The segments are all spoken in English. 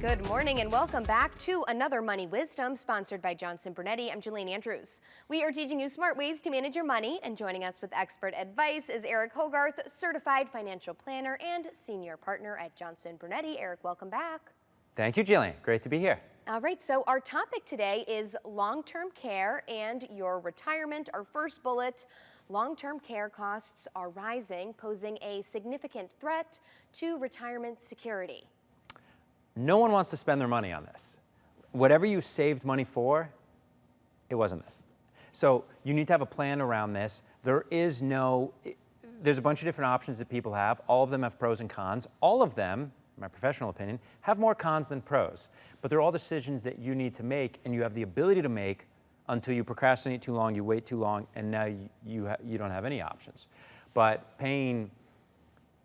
Good morning and welcome back to another Money Wisdom sponsored by Johnson Brunetti. I'm Jelaine Andrews. We are teaching you smart ways to manage your money, and joining us with expert advice is Eric Hogarth, certified financial planner and senior partner at Johnson Brunetti. Eric, welcome back. Thank you, Jillian. Great to be here. All right, so our topic today is long-term care and your retirement. Our first bullet, long-term care costs are rising, posing a significant threat to retirement security. No one wants to spend their money on this. Whatever you saved money for, it wasn't this. So you need to have a plan around this. There's a bunch of different options that people have. All of them have pros and cons. All of them, in my professional opinion, have more cons than pros. But they're all decisions that you need to make and you have the ability to make until you procrastinate too long, you wait too long, and now you don't have any options. But paying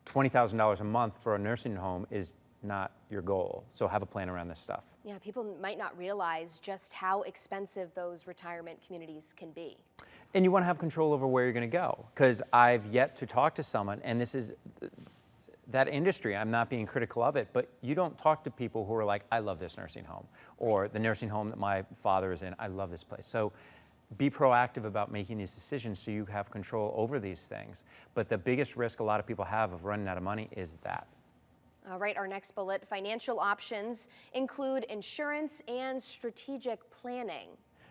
$20,000 a month for a nursing home is not your goal. So have a plan around this stuff. Yeah, people might not realize just how expensive those retirement communities can be. And you want to have control over where you're going to go. Because I've yet to talk to someone, and this is that industry, I'm not being critical of it, but you don't talk to people who are like, I love this nursing home, or the nursing home that my father is in, I love this place. So be proactive about making these decisions so you have control over these things. But the biggest risk a lot of people have of running out of money is that. All right, our next bullet, financial options include insurance and strategic planning.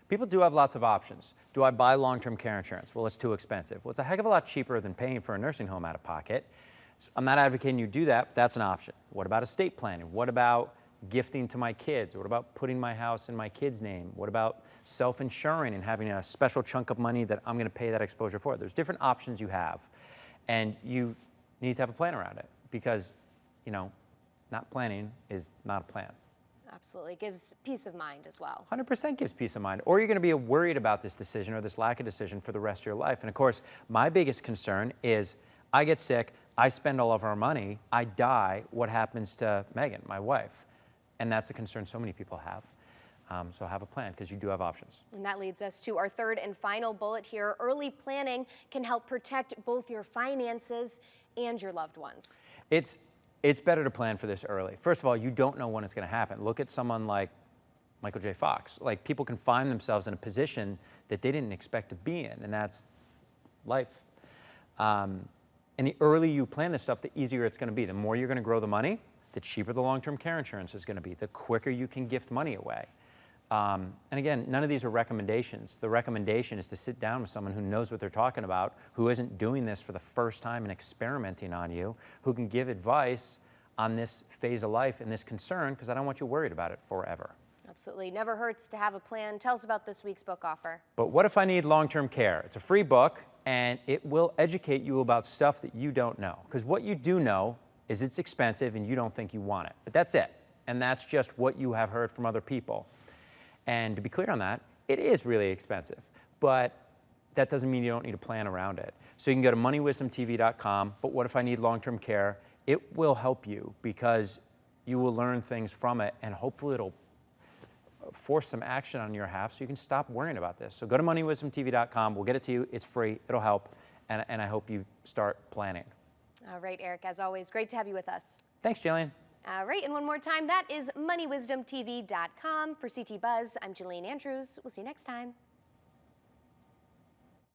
People do have lots of options. Do I buy long-term care insurance? Well, it's too expensive. Well, it's a heck of a lot cheaper than paying for a nursing home out of pocket. So I'm not advocating you do that, but that's an option. What about estate planning? What about gifting to my kids? What about putting my house in my kid's name? What about self-insuring and having a special chunk of money that I'm going to pay that exposure for? There's different options you have, and you need to have a plan around it because not planning is not a plan. Absolutely. Gives peace of mind as well. 100% gives peace of mind. Or you're going to be worried about this decision or this lack of decision for the rest of your life. And of course, my biggest concern is I get sick, I spend all of our money, I die, what happens to Megan, my wife? And that's the concern so many people have. So have a plan because you do have options. And that leads us to our third and final bullet here. Early planning can help protect both your finances and your loved ones. It's better to plan for this early. First of all, you don't know when it's going to happen. Look at someone like Michael J. Fox. Like, people can find themselves in a position that they didn't expect to be in, and that's life. And the earlier you plan this stuff, the easier it's going to be. The more you're going to grow the money, the cheaper the long-term care insurance is going to be. The quicker you can gift money away. And again, none of these are recommendations. The recommendation is to sit down with someone who knows what they're talking about, who isn't doing this for the first time and experimenting on you, who can give advice on this phase of life and this concern, because I don't want you worried about it forever. Absolutely. Never hurts to have a plan. Tell us about this week's book offer. But What If I Need Long-Term Care? It's a free book, and it will educate you about stuff that you don't know. Because what you do know is it's expensive and you don't think you want it. But that's it. And that's just what you have heard from other people. And to be clear on that, it is really expensive, but that doesn't mean you don't need a plan around it. So you can go to moneywisdomtv.com, but what if I need long-term care? It will help you because you will learn things from it, and hopefully it'll force some action on your behalf so you can stop worrying about this. So go to moneywisdomtv.com, we'll get it to you, it's free, it'll help, and I hope you start planning. All right, Eric, as always, great to have you with us. Thanks, Jillian. All right, and one more time, that is moneywisdomtv.com. For CT Buzz, I'm Jelaine Andrews. We'll see you next time.